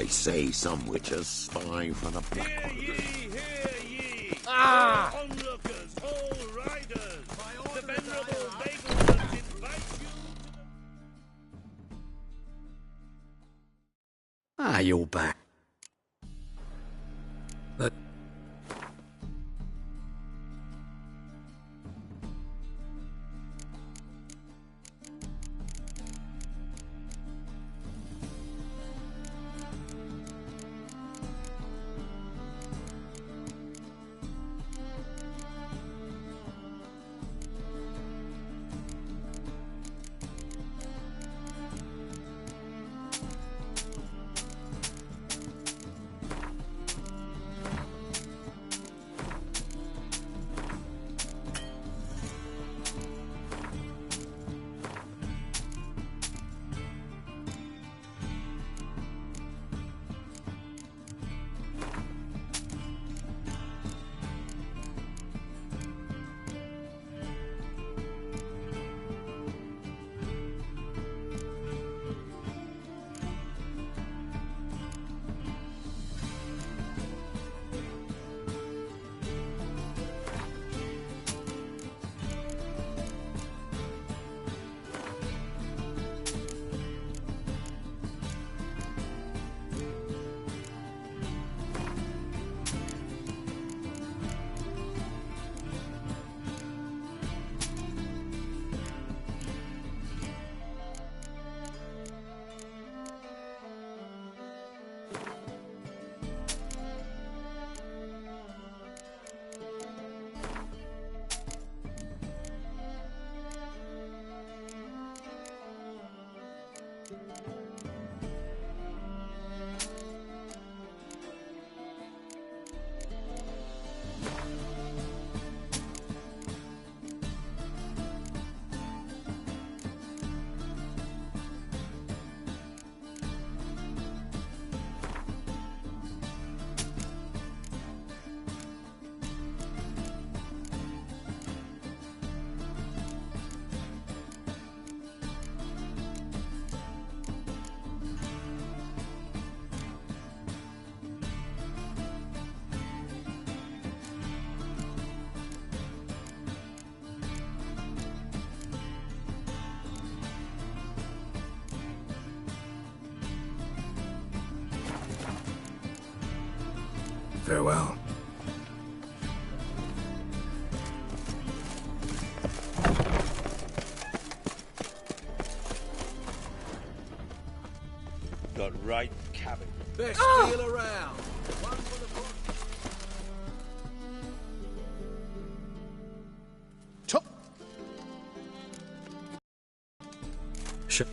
They say some witches spy for the Black Hear One. ye, hear ye! Ah! All onlookers, all riders! The venerable Bagleton invites you to Ah, you're back. But farewell. got right cabin. Best deal around. One for the book. Sure.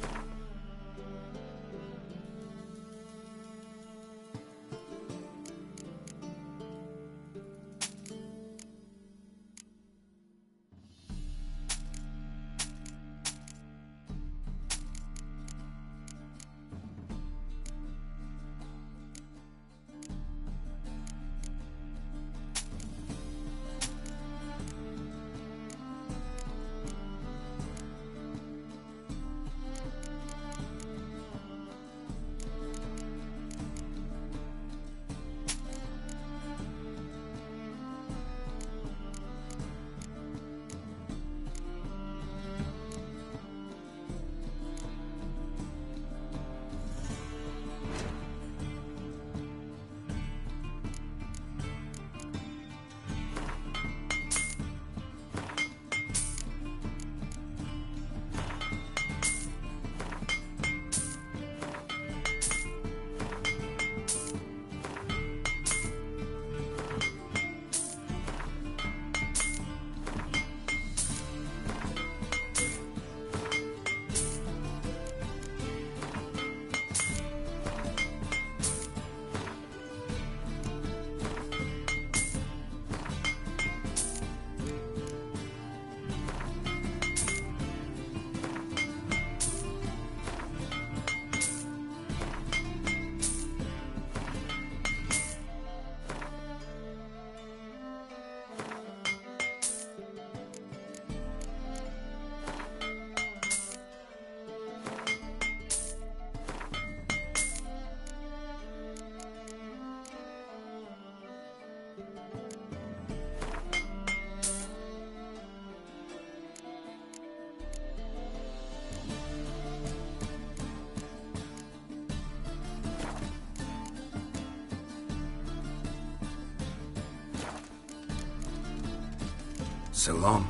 So long.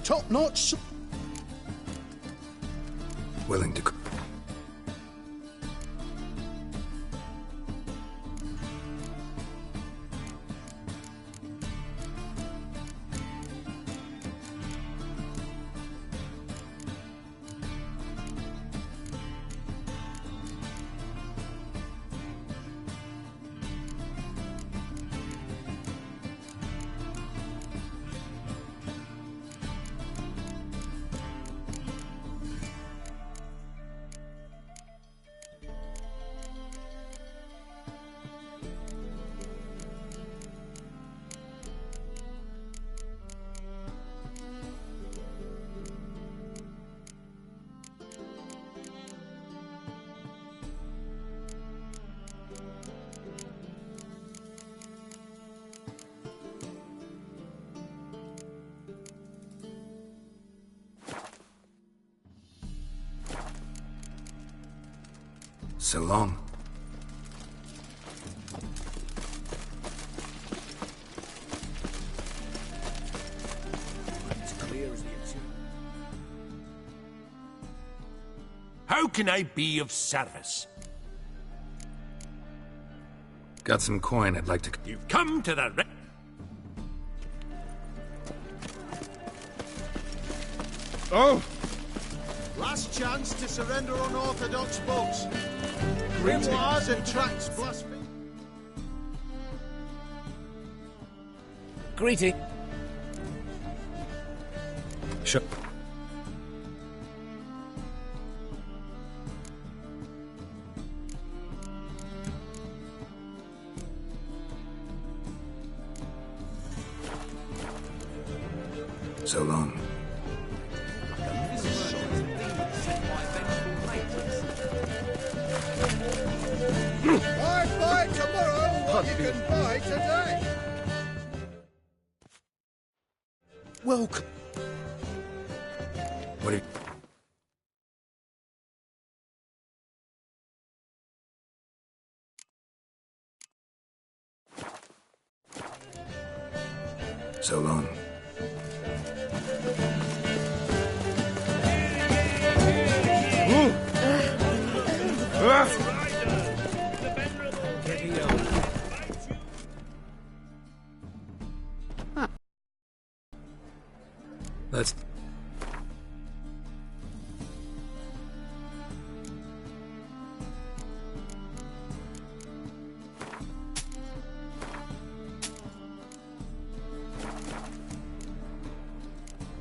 Top-notch. Willing to... So long. It's clear as the ocean. How can I be of service? Got some coin I'd like to... You've come to the... Oh! Last chance to surrender unorthodox books. Grimoires and tracts blasphemy. Greeting. Sure. So long. Buy tomorrow what you can buy today. Welcome. What do you... So long. Let's...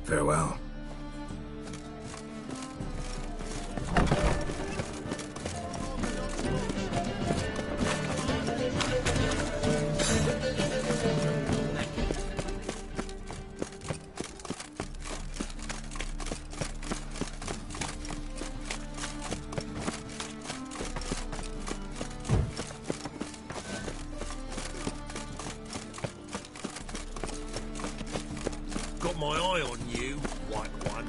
Farewell. Got my eye on you, white one.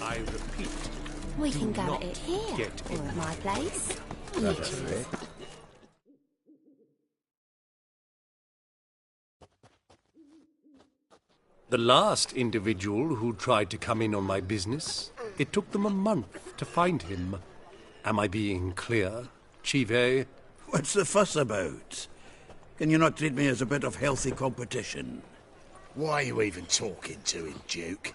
I repeat. We can go not at it here, get or in at my place. The last individual who tried to come in on my business, it took them a month to find him. Am I being clear, Chive? What's the fuss about? Can you not treat me as a bit of healthy competition? Why are you even talking to him, Duke?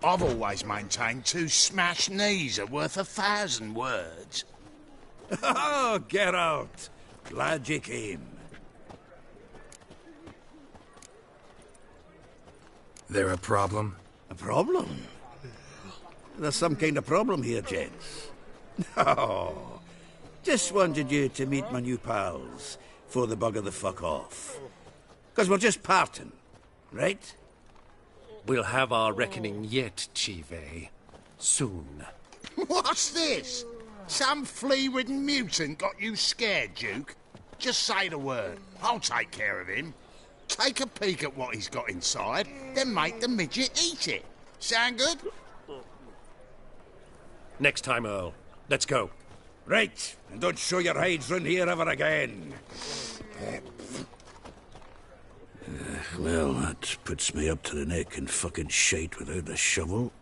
I've always maintained 2 smashed knees are worth 1,000 words. Oh, get out! Glad you came. There a problem? A problem? There's some kind of problem here, gents. No. Just wanted you to meet my new pals before they bugger the fuck off. 'Cause we're just parting, right? We'll have our reckoning yet, Chive. Soon. What's this? Some flea-ridden mutant got you scared, Duke? Just say the word. I'll take care of him. Take a peek at what he's got inside, then make the midget eat it. Sound good? Next time, Earl. Let's go. Right, and don't show your hides round here ever again. Well, that puts me up to the neck in fucking shite without the shovel.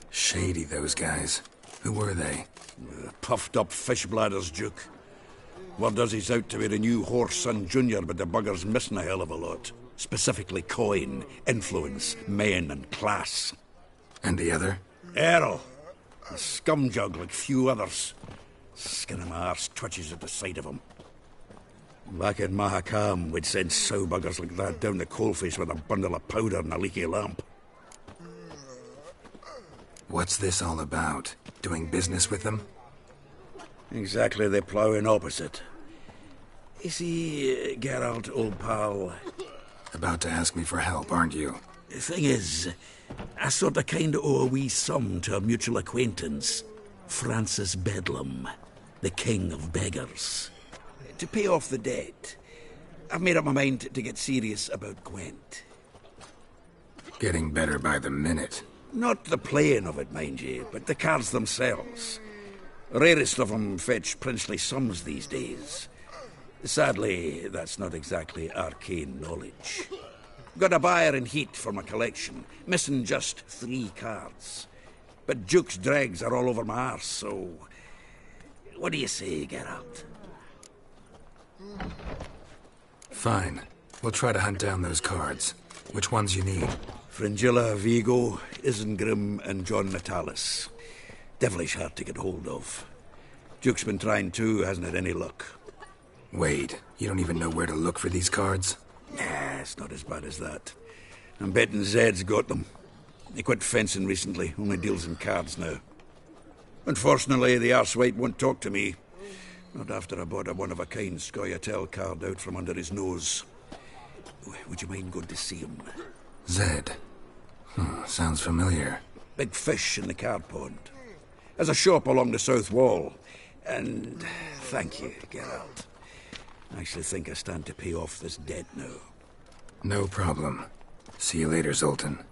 Shady, those guys. Who were they? Puffed up fish bladders, Duke. Word does he's out to be the new Whoreson Jr., but the bugger's missing a hell of a lot. Specifically coin, influence, men, and class. And the other? Errol. A scumjug like few others. Skin of my arse twitches at the sight of him. Back in Mahakam, we'd send sow buggers like that down the coalface with a bundle of powder and a leaky lamp. What's this all about? Doing business with them? Exactly the ploughing opposite. You see, Geralt, old pal... About to ask me for help, aren't you? The thing is, I sort of kind of owe a wee sum to a mutual acquaintance. Francis Bedlam, the king of beggars. To pay off the debt, I've made up my mind to get serious about Gwent. Getting better by the minute. Not the playing of it, mind you, but the cards themselves. Rarest of them fetch princely sums these days. Sadly, that's not exactly arcane knowledge. Got a buyer in heat for my collection, missing just 3 cards. But Duke's dregs are all over my arse, so... What do you say, Geralt? Fine. We'll try to hunt down those cards. Which ones you need? Fringilla, Vigo, Isengrim, and John Natalis. Devilish hard to get hold of. Duke's been trying too, hasn't had any luck. Wait, you don't even know where to look for these cards? Nah, it's not as bad as that. I'm betting Zed's got them. He quit fencing recently, only deals in cards now. Unfortunately, the arsewite won't talk to me. Not after I bought a one-of-a-kind Scoia'tael card out from under his nose. Would you mind going to see him? Zed. Sounds familiar. Big fish in the card pond. There's a shop along the south wall. And thank you, Geralt. I actually think I stand to pay off this debt now. No problem. See you later, Zoltan.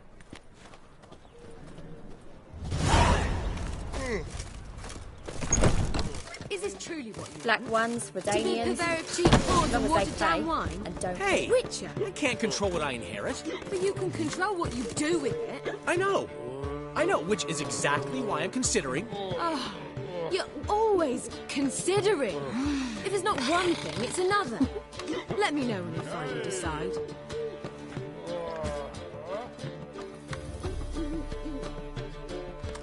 Is this truly what you Black ones, to be a Redanians, purveyor of cheap corn as and long as they watered down pay wine? and don't... Hey! Witcher, I can't control what I inherit. but you can control what you do with it. I know, which is exactly why I'm considering... Oh, you're always considering. If it's not one thing, it's another. Let me know when you finally decide.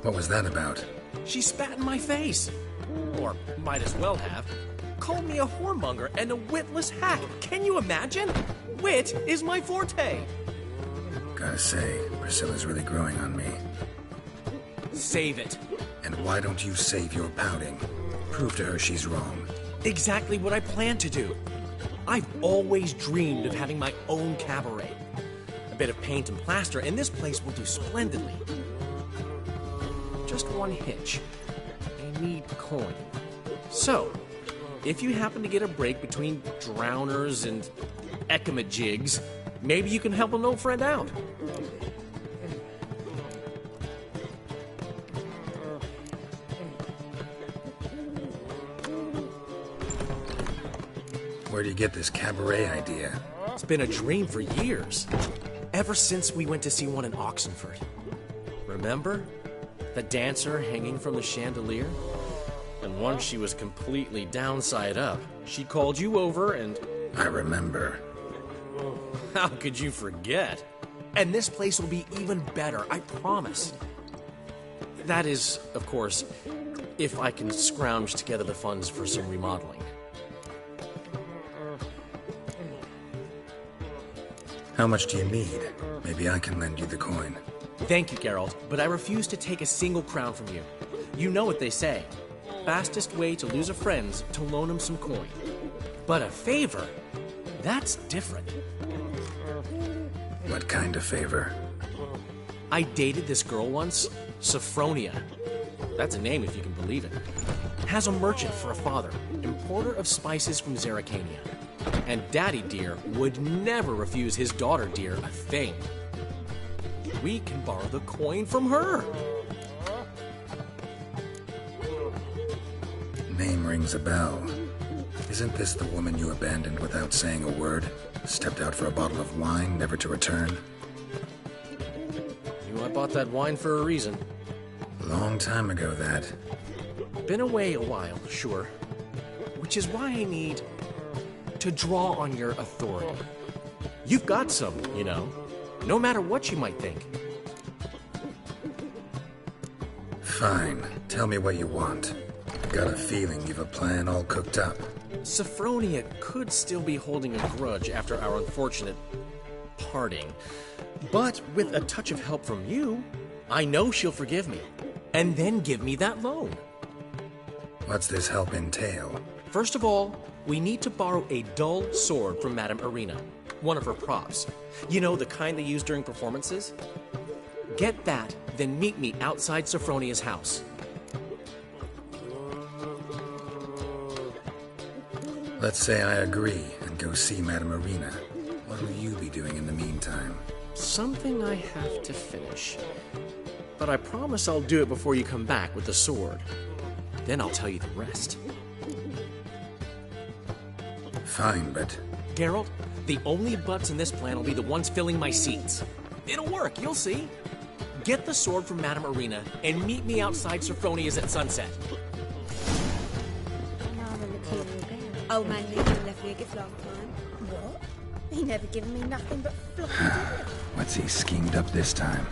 What was that about? She spat in my face. Or might as well have. Called me a whoremonger and a witless hack. Can you imagine? Wit is my forte. Gotta say, Priscilla's really growing on me. Save it. And why don't you save your pouting? Prove to her she's wrong. Exactly what I plan to do. I've always dreamed of having my own cabaret. A bit of paint and plaster, and this place will do splendidly. Just one hitch. I need coin. So, if you happen to get a break between drowners and ekamajigs, maybe you can help an old friend out. Where do you get this cabaret idea? It's been a dream for years. Ever since we went to see one in Oxenford. Remember? The dancer hanging from the chandelier? And once she was completely downside up, she called you over and... I remember. How could you forget? And this place will be even better, I promise. That is, of course, if I can scrounge together the funds for some remodeling. How much do you need? Maybe I can lend you the coin. Thank you, Geralt, but I refuse to take a single crown from you. You know what they say. Fastest way to lose a friend's to loan him some coin. But a favor? That's different. What kind of favor? I dated this girl once, Sophronia. That's a name if you can believe it. Has a merchant for a father, importer of spices from Zerrikania. And Daddy Dear would never refuse his daughter Dear a thing. We can borrow the coin from her. name rings a bell. Isn't this the woman you abandoned without saying a word? Stepped out for a bottle of wine, never to return? I bought that wine for a reason. Long time ago, that. Been away a while, sure. Which is why I need to draw on your authority. You've got some, you know. No matter what you might think. Fine. Tell me what you want. Got a feeling you've a plan all cooked up. Sophronia could still be holding a grudge after our unfortunate parting. But with a touch of help from you, I know she'll forgive me. And then give me that loan. What's this help entail? First of all, we need to borrow a dull sword from Madame Irina. One of her props. You know, the kind they use during performances? Get that, then meet me outside Sophronia's house. Let's say I agree and go see Madame Irina. What will you be doing in the meantime? Something I have to finish. But I promise I'll do it before you come back with the sword. Then I'll tell you the rest. Fine, but... Geralt, the only butts in this plan will be the ones filling my seats. It'll work, you'll see. Get the sword from Madame Irina and meet me outside Sophronia's at sunset. Old man Lincoln left me a gift last time. What? He never given me nothing but floppy diddly. What's he schemed up this time?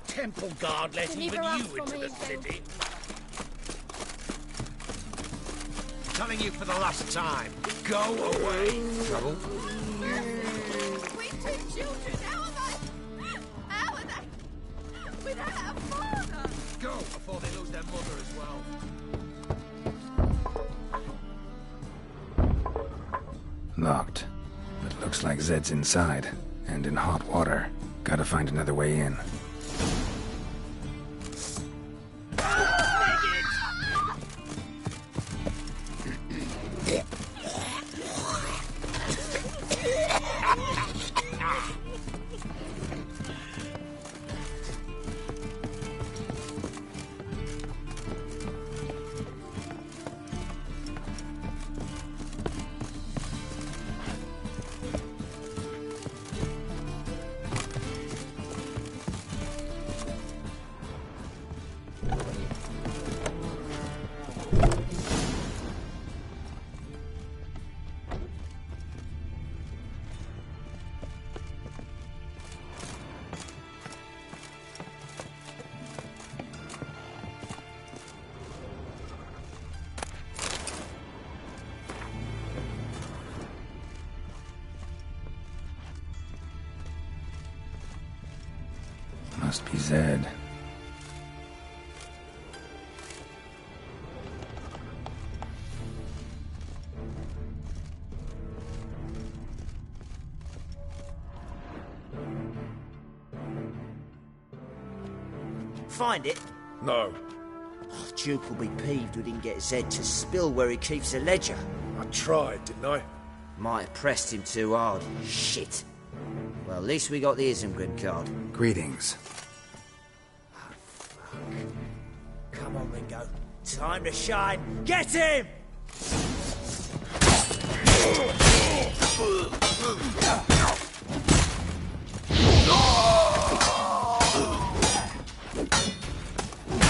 Temple guard let even you into the city. Telling you for the last time, go away. Trouble? We two children, how are they? Without a father? Go before they lose their mother as well. Locked. But looks like Zed's inside. And in hot water. Gotta find another way in. Must be Zed. Find it? No. Oh, Duke will be peeved we didn't get Zed to spill where he keeps the ledger. I tried, didn't I? Might have pressed him too hard. Shit. Well, at least we got the Isengrim card. Greetings. Oh, fuck. Come on, Ringo. Time to shine. Get him!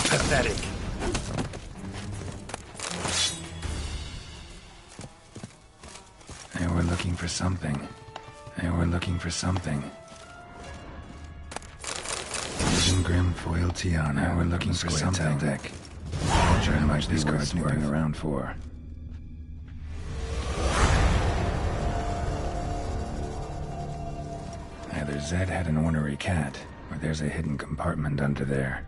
Pathetic. They were looking for something. They were looking for something. Isengrim foil Tiana. They were looking for something. Deck. Not sure how much these cards snooping around for. Either Zed had an ornery cat, or there's a hidden compartment under there.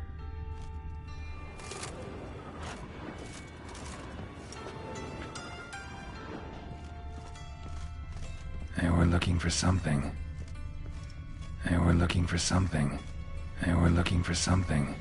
looking for something. They were looking for something. They were looking for something.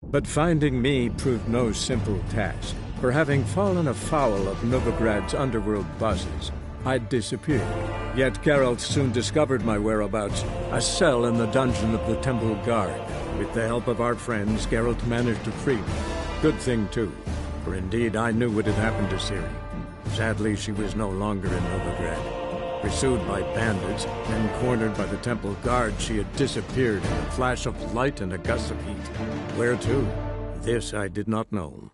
But finding me proved no simple task, for having fallen afoul of Novigrad's underworld bosses, I'd disappeared. Yet Geralt soon discovered my whereabouts, a cell in the dungeon of the Temple Guard. With the help of our friends, Geralt managed to free me. Good thing, too, for indeed I knew what had happened to Ciri. Sadly, she was no longer in Novigrad. Pursued by bandits, then cornered by the Temple Guard, she had disappeared in a flash of light and a gust of heat. Where to? This I did not know.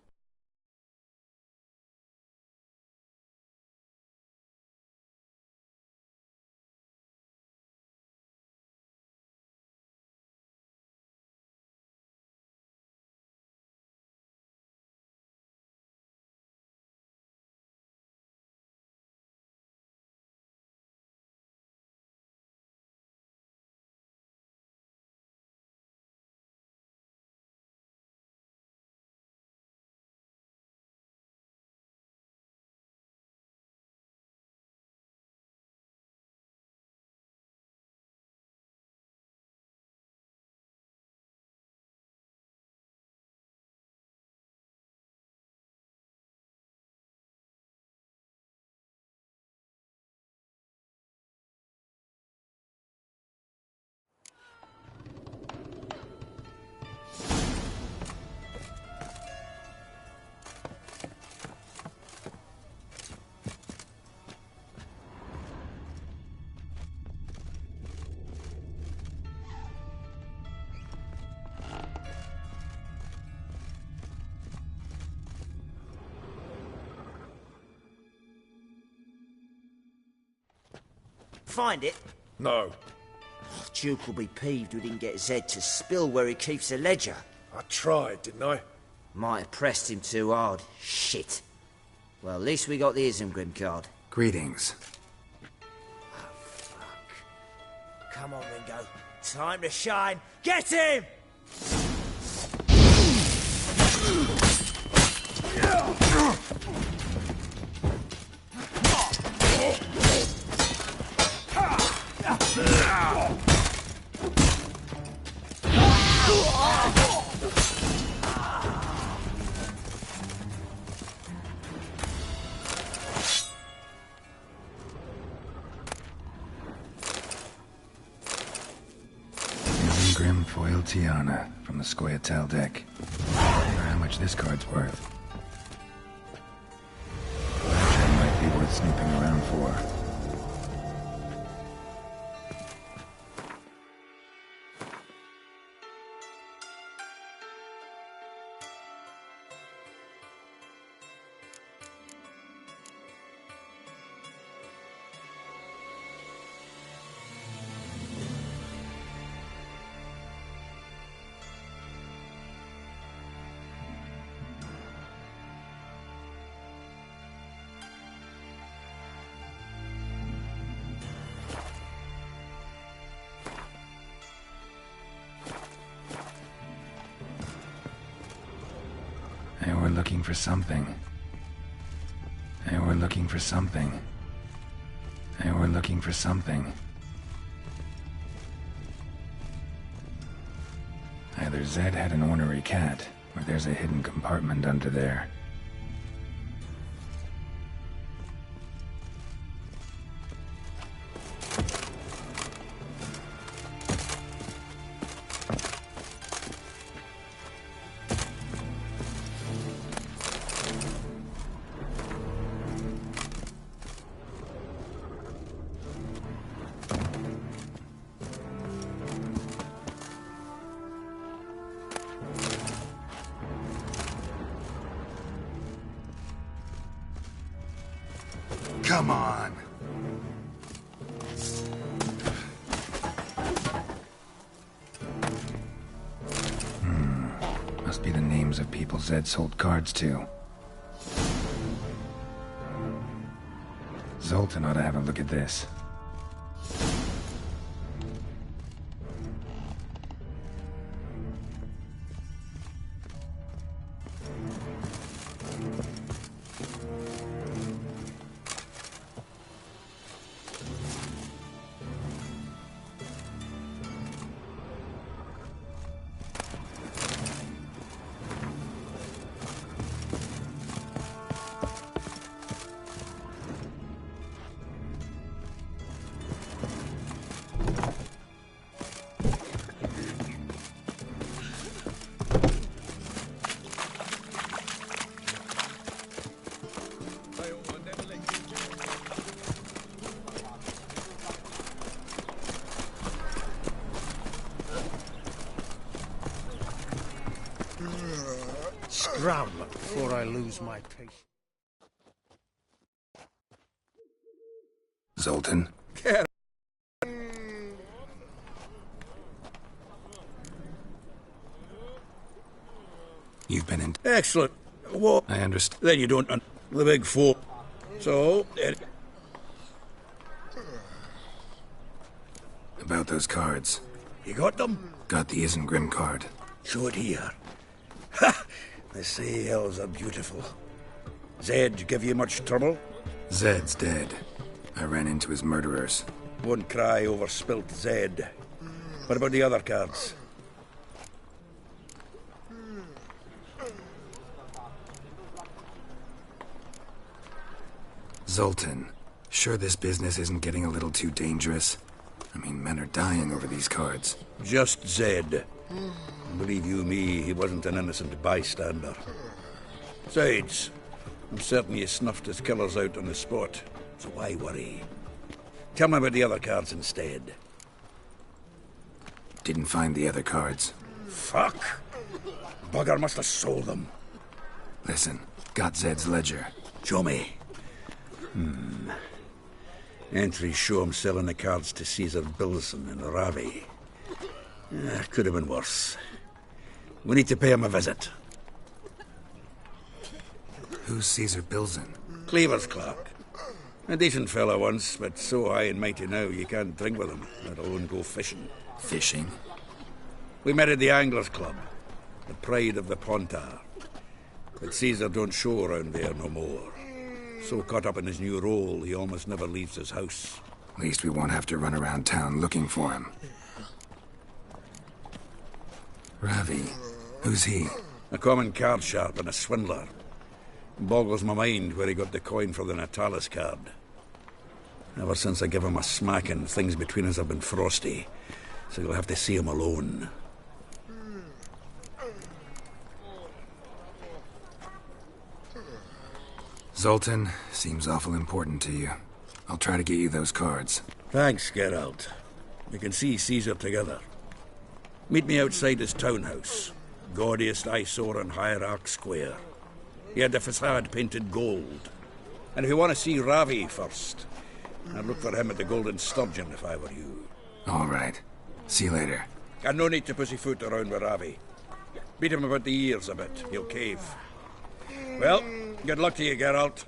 Find it? No. Duke will be peeved we didn't get Zed to spill where he keeps the ledger. I tried, didn't I? Might have pressed him too hard. Shit. Well, at least we got the Isengrim card. Greetings. Oh, fuck. Come on, Ringo. Time to shine. Get him! Isengrim foil Tiana from the Scoia'tael deck. I wonder how much this card's worth. That might be worth snooping around for. They were looking for something. They were looking for something. They were looking for something. Either Zed had an ornery cat, or there's a hidden compartment under there. Come on. Must be the names of people Zed sold cards to. Zoltan ought to have a look at this. Scram before I lose my patience. Zoltan? You've been in... Excellent. What? I understand. Then you don't... The big four. So... About those cards. You got them? Got the Isengrim card. Show it here. Ha! They say elves are beautiful. Zed give you much trouble? Zed's dead. I ran into his murderers. Won't cry over spilt Zed. What about the other cards? Zoltan, sure this business isn't getting a little too dangerous? I mean, men are dying over these cards. Just Zed. Believe you me, he wasn't an innocent bystander. Besides, I'm certain he snuffed his killers out on the spot, so why worry? Tell me about the other cards instead. Didn't find the other cards. Fuck! Bugger must have sold them. Listen, got Zed's ledger. Show me. Entries show him selling the cards to Caesar Bilson in Ravi. Could have been worse. We need to pay him a visit. Who's Caesar Bilson? Cleaver's clerk. A decent fellow once, but so high and mighty now you can't drink with him, let alone go fishing. Fishing? We met at the Anglers Club, the pride of the Pontar. But Caesar don't show around there no more. So caught up in his new role, he almost never leaves his house. At least we won't have to run around town looking for him. Ravi, who's he? A common card sharp and a swindler. Boggles my mind where he got the coin for the Natalis card. Ever since I gave him a smacking, things between us have been frosty. So you'll have to see him alone. Zoltan, seems awful important to you. I'll try to get you those cards. Thanks, Geralt. We can see Caesar together. Meet me outside his townhouse. Gaudiest eyesore on Hierarch Square. He had the facade painted gold. And if you want to see Ravi first, I'd look for him at the Golden Sturgeon if I were you. All right. See you later. And no need to pussyfoot around with Ravi. Beat him about the ears a bit. He'll cave. Well, good luck to you, Geralt.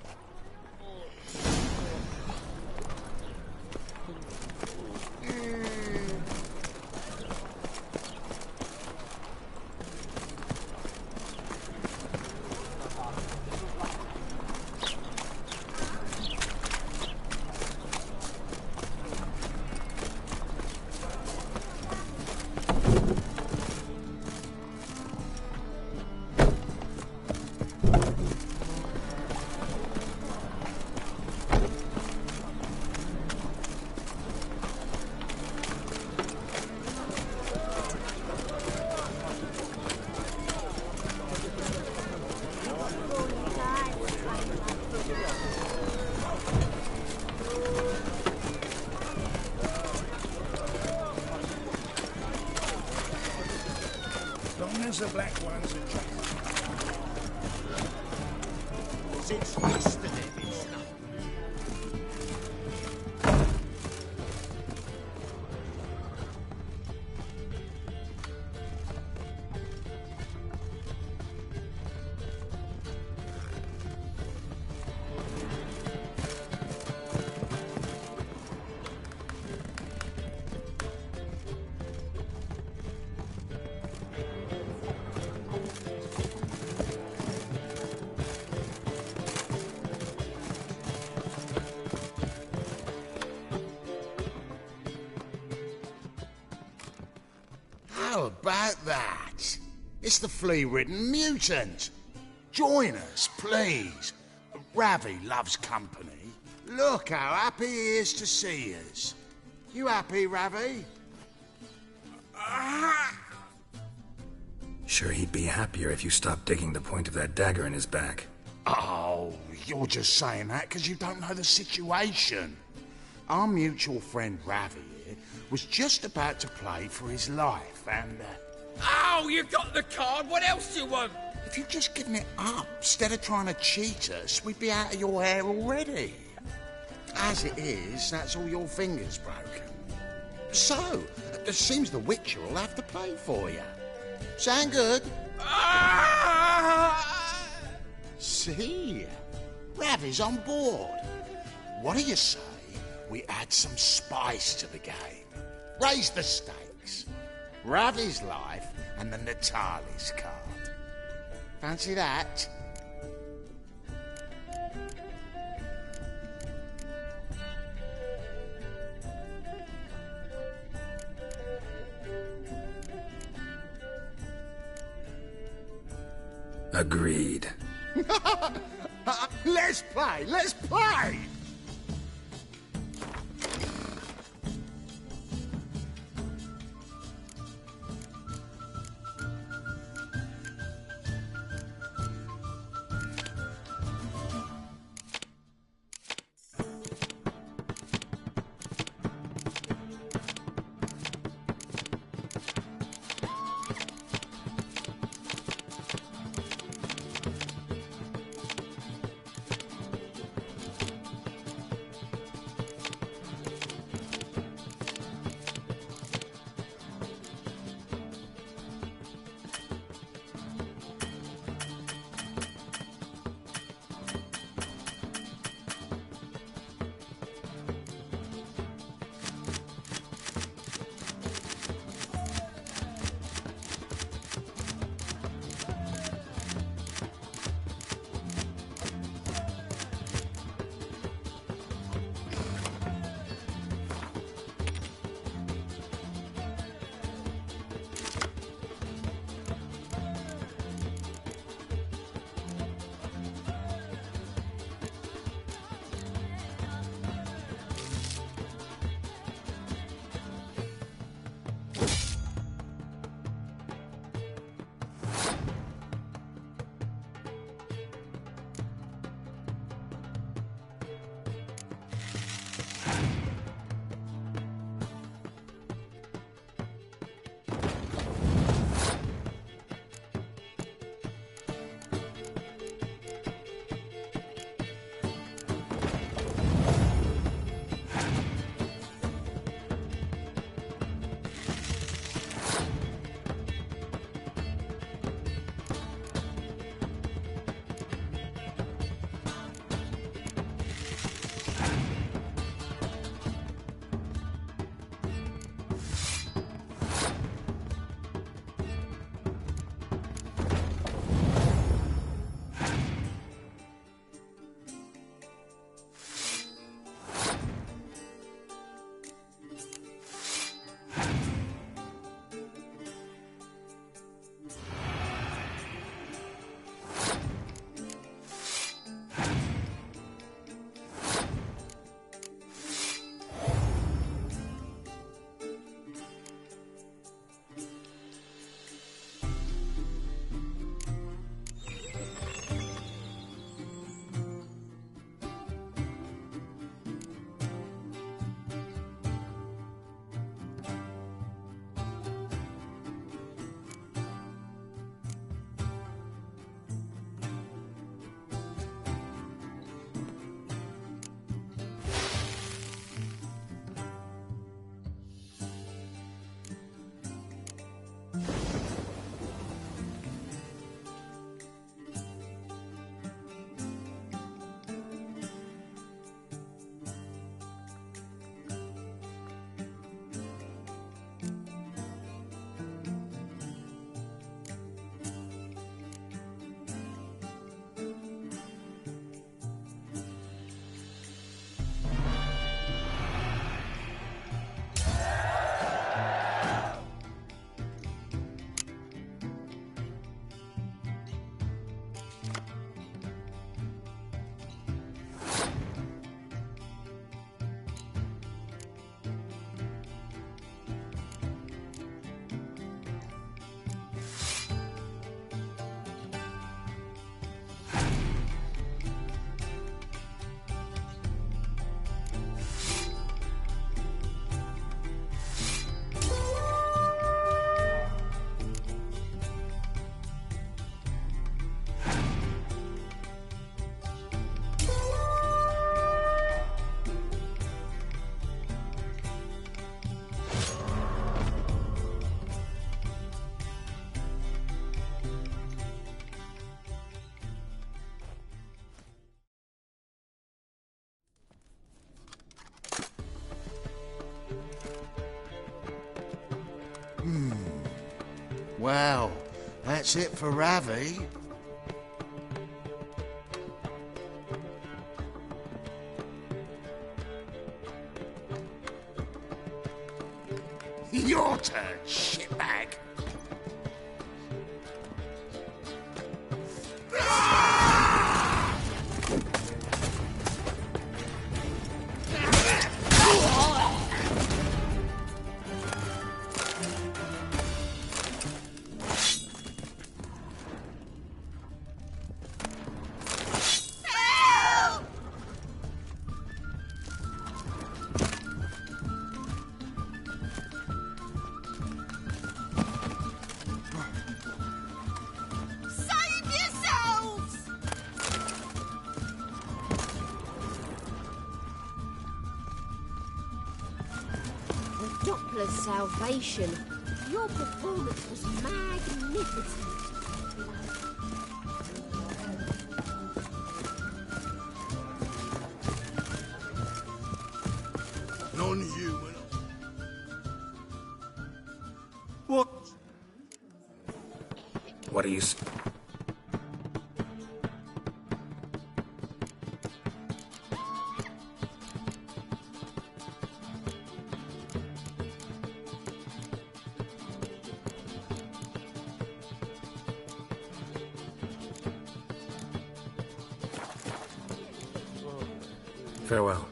The black ones are trapped. Since yesterday, it's not. It's the flea-ridden mutant. Join us, please. Ravi loves company. Look how happy he is to see us. You happy, Ravi? Sure, he'd be happier if you stopped digging the point of that dagger in his back. Oh, you're just saying that because you don't know the situation. Our mutual friend Ravi here was just about to play for his life and... Oh, you got the card! What else do you want? If you'd just given it up, instead of trying to cheat us, we'd be out of your hair already. As it is, that's all your fingers broken. So, it seems the Witcher will have to play for you. Sound good? See? Ravi's on board. What do you say we add some spice to the game? Raise the stakes. Ravi's life and the Natalis card. Fancy that? Agreed. Let's play! Let's play! Well, that's it for Ravi. Your turn, shitbag. Doppler's salvation. Your performance was magnificent. Non-human. What? What are you... Farewell.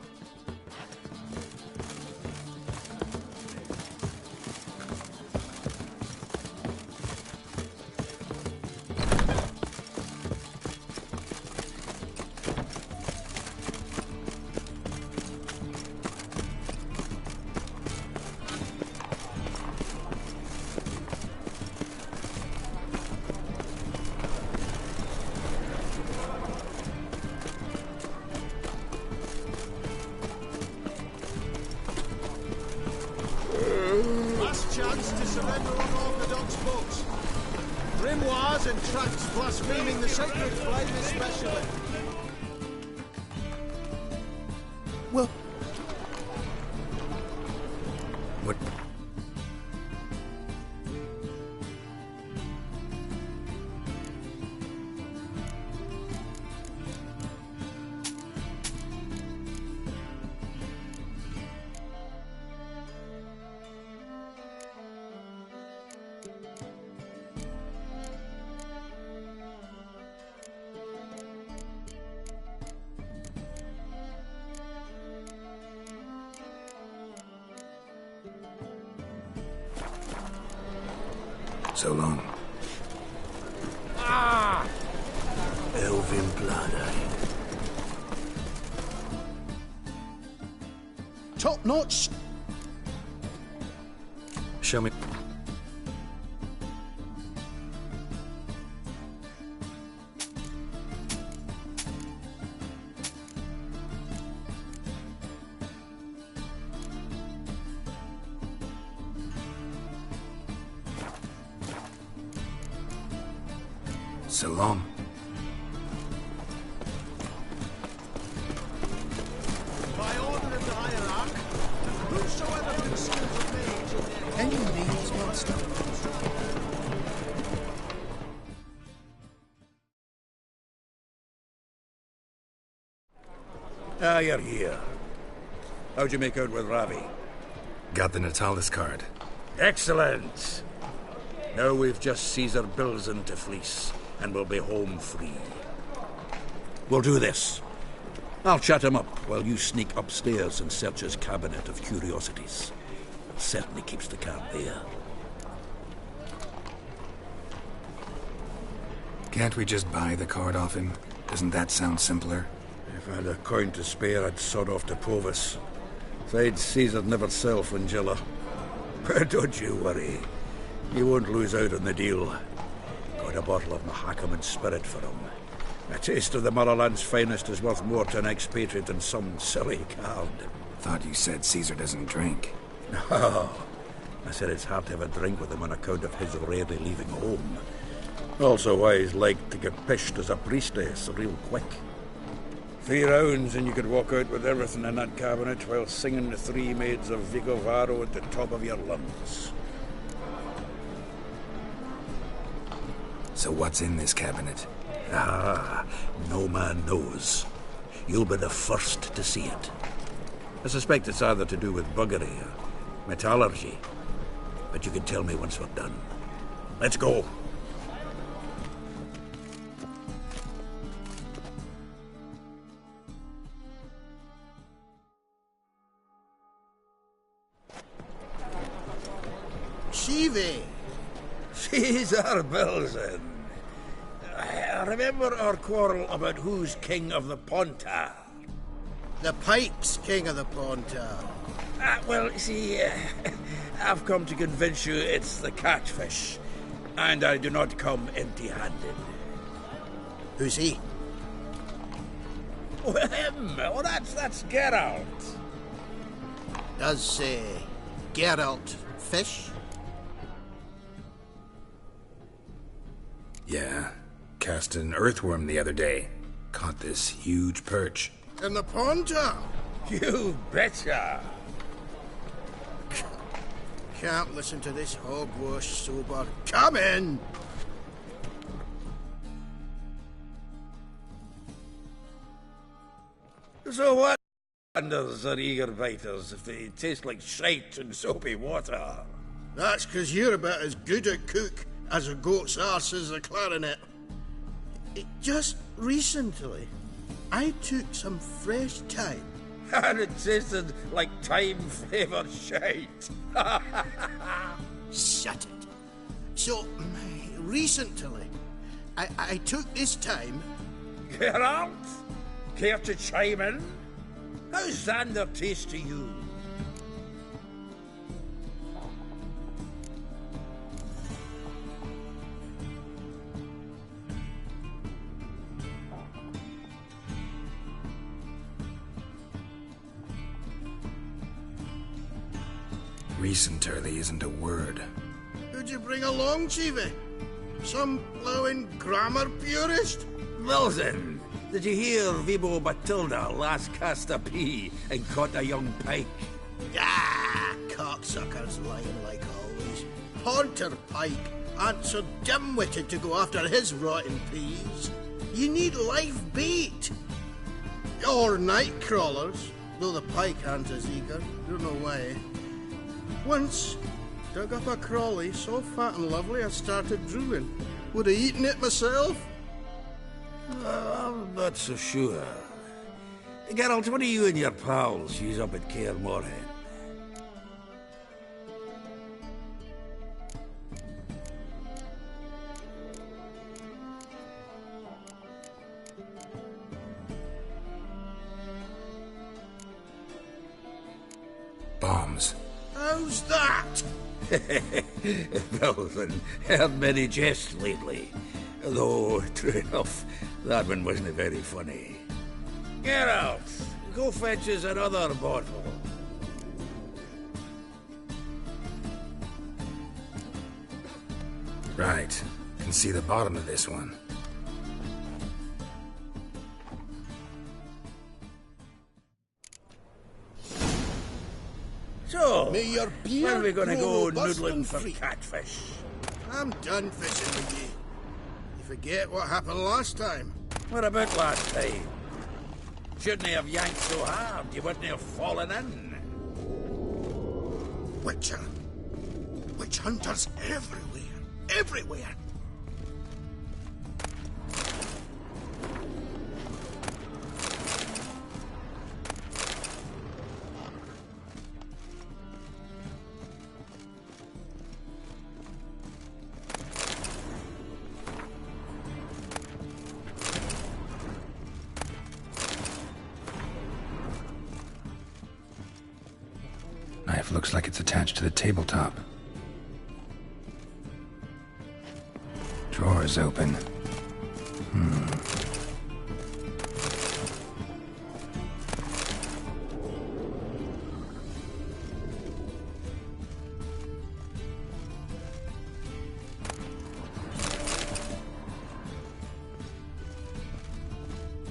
Chance to surrender unorthodox books. Grimoires and tracts blaspheming the sacred flame especially. Well... What... So long. Ah! Elven blood, eh? Top notch. Show me... So long. By order of the hierarch, whosoever consumes a mage in their any needs monster. Ah, you're here. How'd you make out with Ravi? Got the Natalis card. Excellent! Now we've just Caesar Bilzen to fleece, and we'll be home free. We'll do this. I'll chat him up while you sneak upstairs and search his cabinet of curiosities. Certainly keeps the card there. Can't we just buy the card off him? Doesn't that sound simpler? If I had a coin to spare, I'd sod off to Provis. Besides, Caesar'd never sell Fringilla. But don't you worry. You won't lose out on the deal. Got a bottle of Mahakaman spirit for him. A taste of the motherland's finest is worth more to an expatriate than some silly card. Thought you said Caesar doesn't drink. No. I said it's hard to have a drink with him on account of his rarely leaving home. Also why he's like to get pished as a priestess real quick. 3 rounds and you could walk out with everything in that cabinet while singing the 3 maids of Vicovaro at the top of your lungs. So what's in this cabinet? Ah, no man knows. You'll be the first to see it. I suspect it's either to do with buggery or metallurgy. But you can tell me once we're done. Let's go. Shivi! Caesar Belzen. Remember our quarrel about who's king of the Pontar? The Pike's king of the Pontar. Well, see, I've come to convince you it's the catfish, and I do not come empty-handed. Who's he? Oh, him! Oh, that's Geralt. Does, Geralt fish? Yeah. Cast an earthworm the other day. Caught this huge perch. In the Pontar? You betcha! Can't listen to this hogwash sober. Come in! So what wonders are eager biters if they taste like shite and soapy water? That's 'cause you're about as good a cook as a goat's arse is a clarinet. Just recently, I took some fresh thyme. And it tasted like thyme-flavoured shite. Shut it. So, recently, I took this thyme. Geralt? Care to chime in? How's Xander taste to you? Recently isn't a word. Who'd you bring along, Chiefy? Some blowing grammar purist? Wilson, did you hear Vibo Batilda last cast a pea and caught a young pike? Ah, cocksuckers lying like always. Haunter Pike aren't so dim-witted to go after his rotten peas. You need live bait. Or night crawlers, though the pike aren't as eager. Don't know why. Once, dug up a crawly so fat and lovely I started drooling. Would have eaten it myself? I'm not so sure. Geralt, what do you and your pals use up at Kaer Morhen? Bombs. How's that? Belzen, heard many jests lately. Though, true enough, that one wasn't very funny. Geralt, go fetch us another bottle. Right. Can see the bottom of this one. So, May your beard when are we gonna go grow robust noodling and for free. catfish? I'm done fishing with you. You forget what happened last time. What about last time? Shouldn't have yanked so hard, you wouldn't have fallen in. Witcher. Witch hunters everywhere. Everywhere. Knife looks like it's attached to the tabletop. Drawer's open.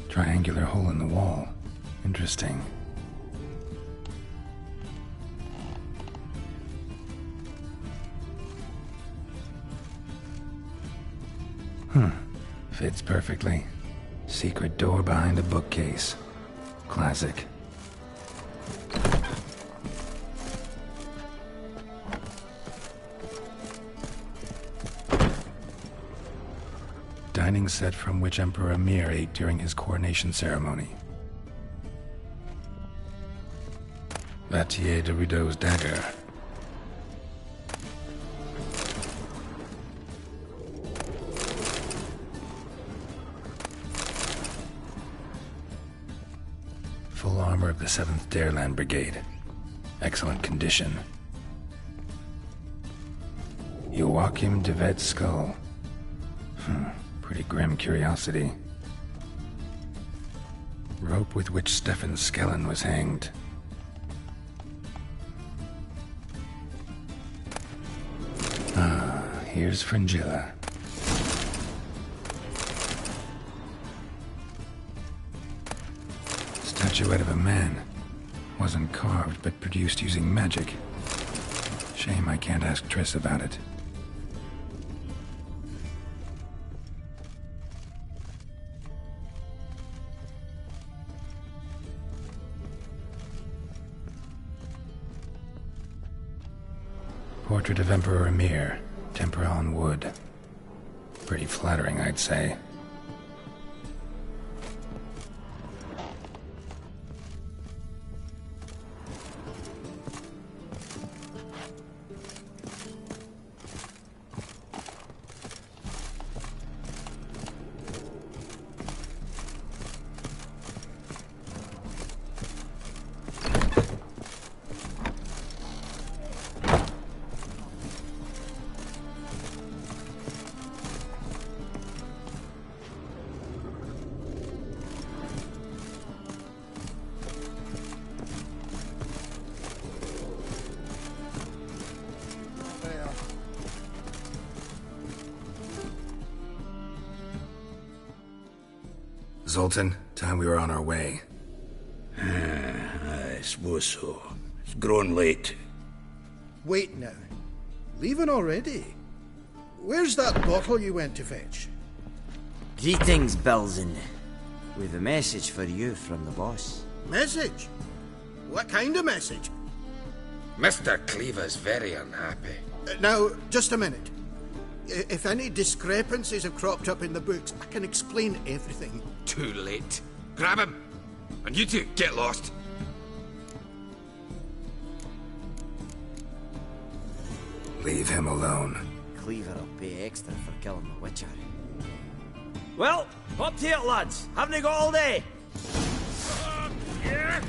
Triangular hole in the wall. Interesting. Fits perfectly. Secret door behind a bookcase. Classic. Dining set from which Emperor Emir ate during his coronation ceremony. Vattier de Rideau's dagger. Full armor of the 7th Dareland Brigade. Excellent condition. Joachim de Vet's skull. Pretty grim curiosity. Rope with which Stefan Skellen was hanged. Here's Fringilla. Statuette of a man. Wasn't carved, but produced using magic. Shame I can't ask Triss about it. Portrait of Emperor Emir, tempera on wood. Pretty flattering, I'd say. Zoltan, time we were on our way. I suppose so. It's grown late. Wait now. Leaving already? Where's that bottle you went to fetch? Greetings, Belzen. We've a message for you from the boss. Message? What kind of message? Mr. Cleaver's very unhappy. Now, just a minute. If any discrepancies have cropped up in the books, I can explain everything. Too late. Grab him! And you two, get lost! Leave him alone. Cleaver will pay extra for killing the Witcher. Well, up to it, lads. Haven't you got all day? Yeah.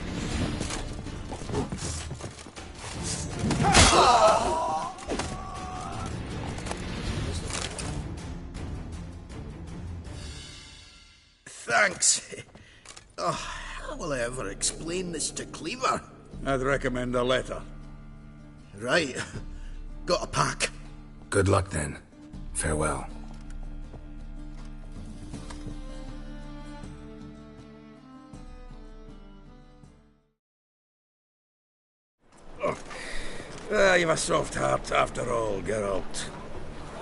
Thanks. Oh, how will I ever explain this to Cleaver? I'd recommend a letter. Right. Got a pack. Good luck then. Farewell. You've a soft heart after all, Geralt.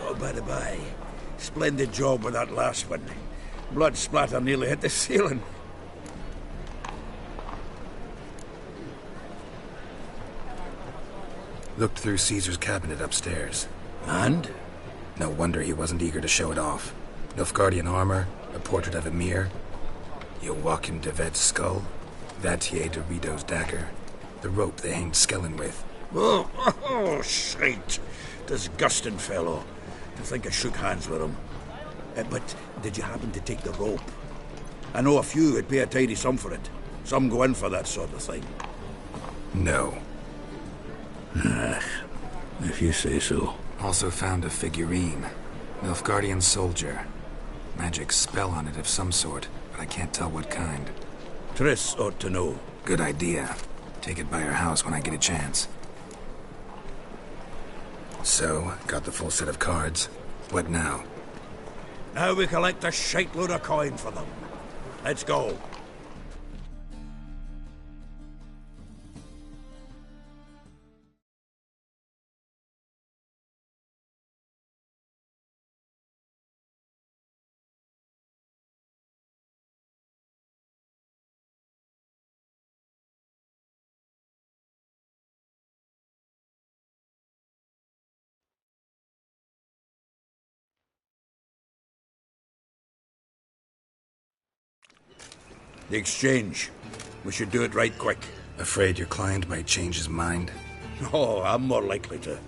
Oh, by the by, splendid job with that last one. Blood splatter nearly hit the ceiling. Looked through Caesar's cabinet upstairs. And? No wonder he wasn't eager to show it off. Nilfgaardian armor, a portrait of Emir, Joachim de Vet's skull, Vattier de Rideau's dagger, the rope they hanged Skellen with. Oh, shite. Disgusting fellow. To think I shook hands with him. But did you happen to take the rope? I know a few would pay a tidy sum for it. Some go in for that sort of thing. No. If you say so. Also found a figurine. Nilfgaardian soldier. Magic spell on it of some sort, but I can't tell what kind. Triss ought to know. Good idea. Take it by her house when I get a chance. So, got the full set of cards. What now? Now we collect a shite load of coin for them. Let's go. The exchange. We should do it right quick. Afraid your client might change his mind? Oh, I'm more likely to.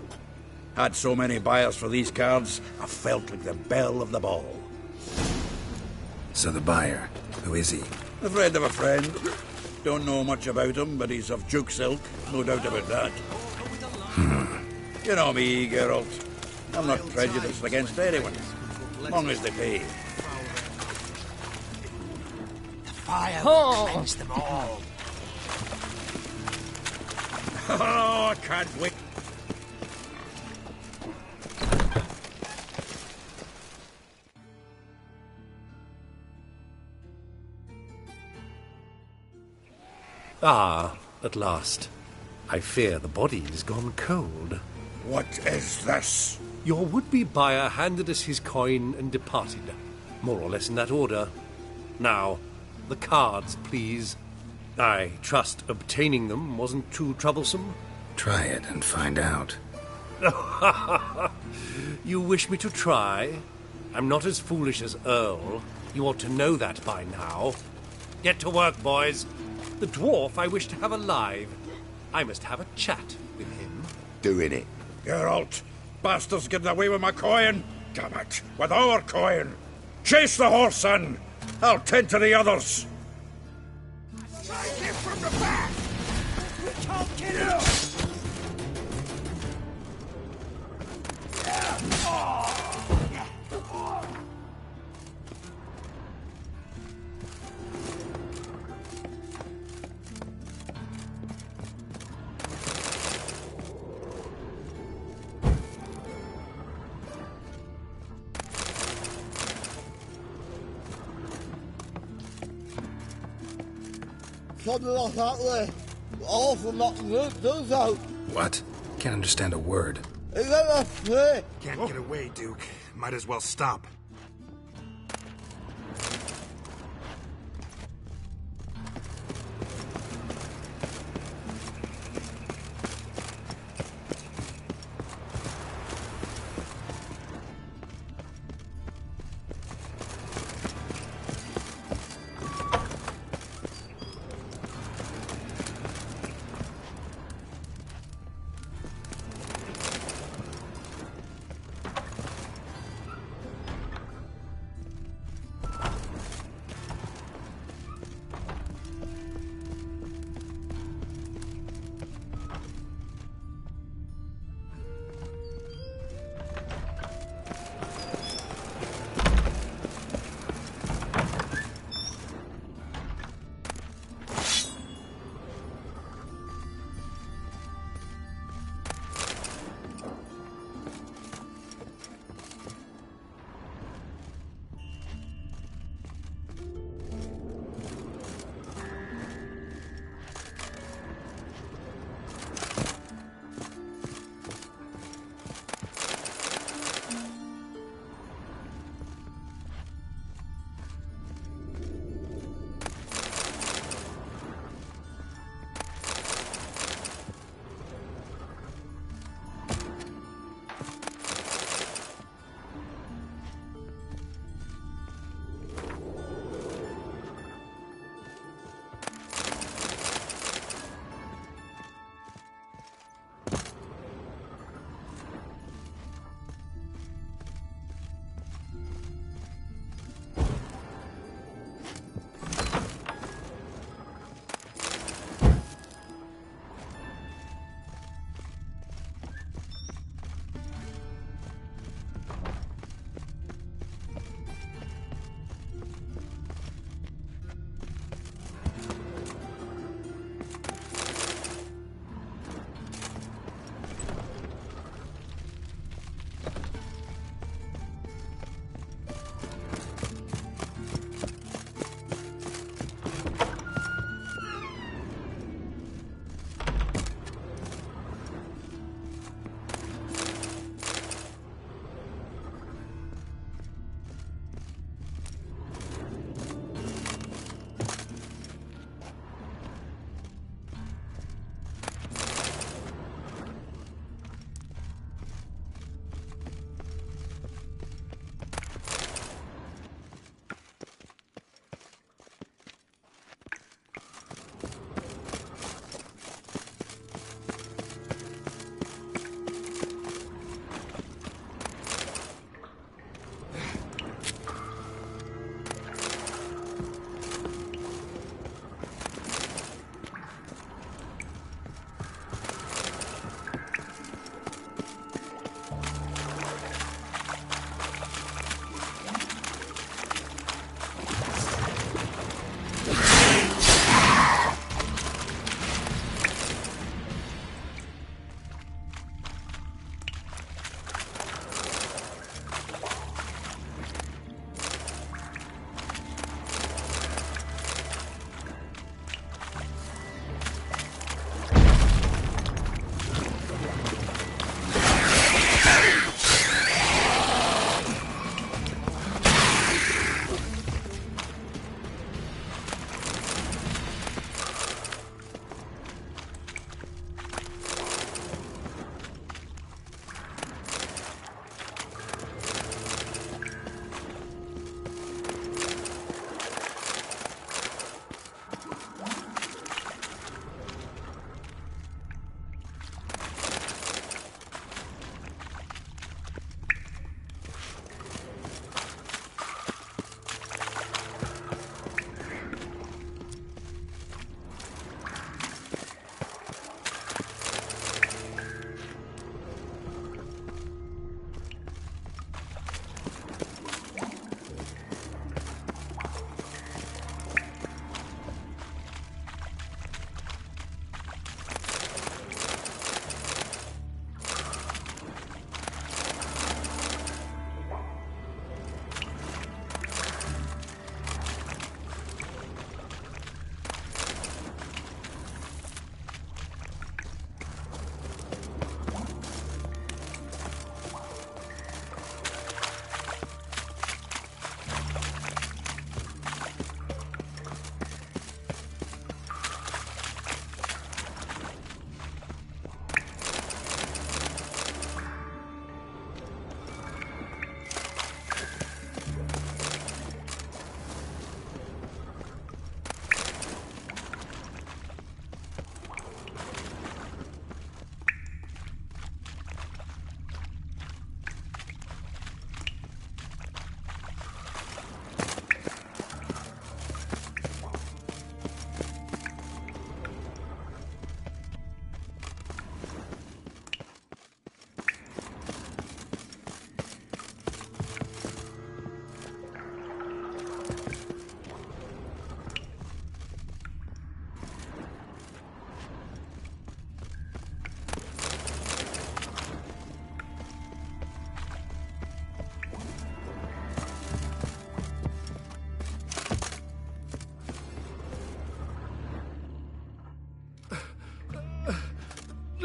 Had so many buyers for these cards, I felt like the belle of the ball. So the buyer, who is he? A friend of a friend. Don't know much about him, but he's of Duke's ilk, no doubt about that. You know me, Geralt. I'm not prejudiced against anyone, as long as they pay. The fire will cleanse them all. Oh, I can't wait. Ah, at last. I fear the body's gone cold. What is this? Your would-be buyer handed us his coin and departed, more or less in that order. Now, the cards, please. I trust obtaining them wasn't too troublesome? Try it and find out. You wish me to try? I'm not as foolish as Earl. You ought to know that by now. Get to work, boys. The dwarf I wish to have alive. I must have a chat with him. Doing it. Geralt, bastards getting away with my coin. Damn it, with our coin. Chase the horse, son. I'll tend to the others. Take it from the back! We can't get it! Something like that way. All from that root does out. What? Can't understand a word. Is that a play? Can't get away, Duke. Might as well stop.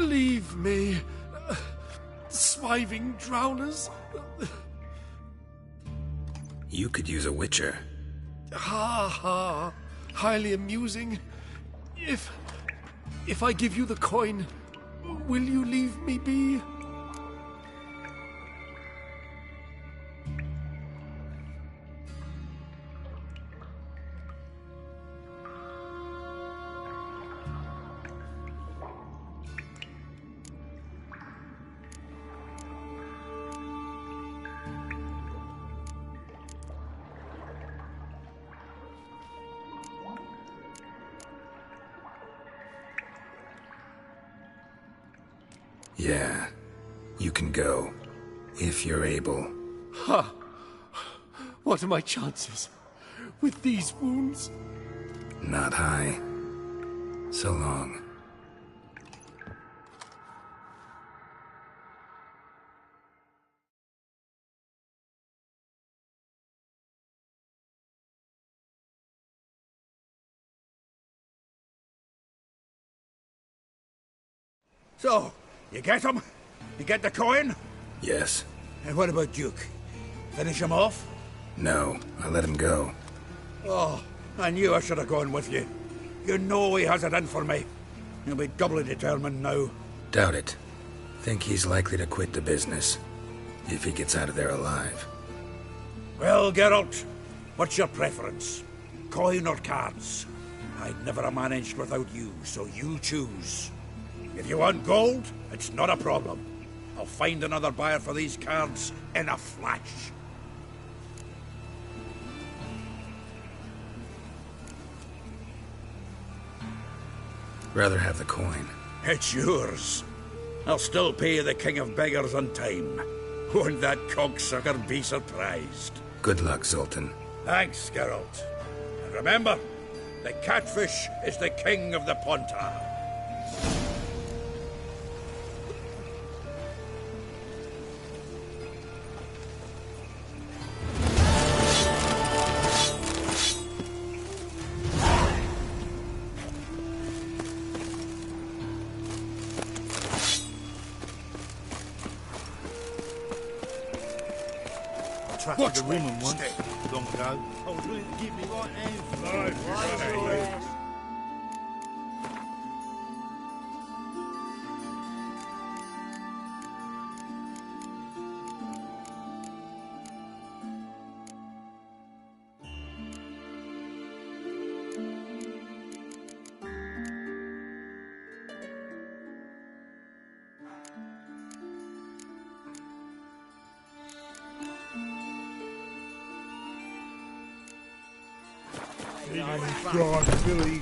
Leave me. Swiving drowners. You could use a witcher. Ha ha. Highly amusing. If I give you the coin, will you leave me be? Yeah, you can go, if you're able. Ha! What are my chances with these wounds? Not high. So long. So, you get him? You get the coin? Yes. And what about Duke? Finish him off? No, I let him go. Oh, I knew I should have gone with you. You know he has it in for me. He'll be doubly determined now. Doubt it. Think he's likely to quit the business, if he gets out of there alive. Well, Geralt, what's your preference? Coin or cards? I'd never have managed without you, so you choose. If you want gold, it's not a problem. I'll find another buyer for these cards in a flash. Rather have the coin. It's yours. I'll still pay the King of Beggars on time. Won't that cocksucker be surprised? Good luck, Zoltan. Thanks, Geralt. And remember, the catfish is the king of the Pontar. Watch the woman once, long ago. I was willing to give me right hand for God, Billy's.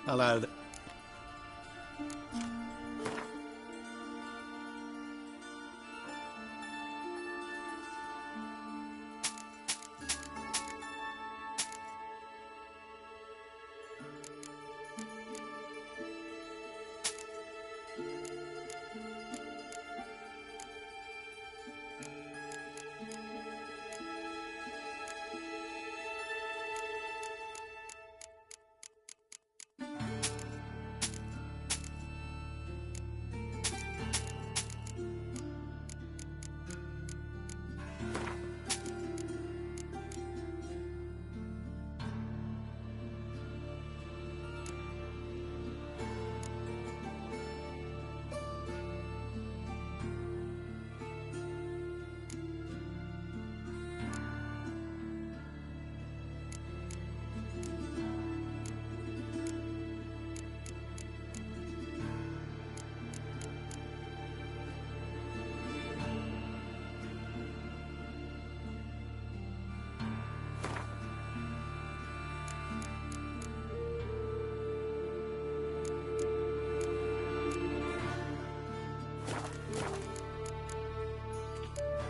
Hello there.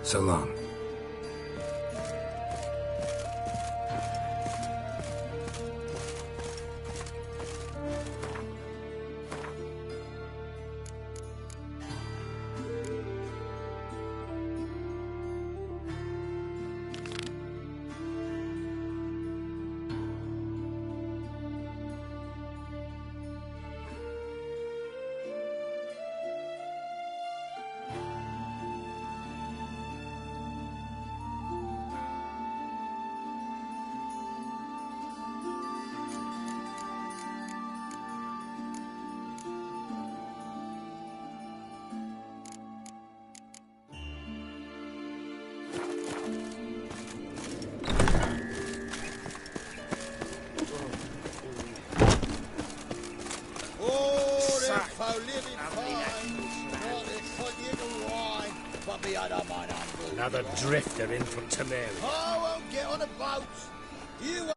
So long. be out of mine ambush. Another drifter in from Temeria. I won't get on a boat. You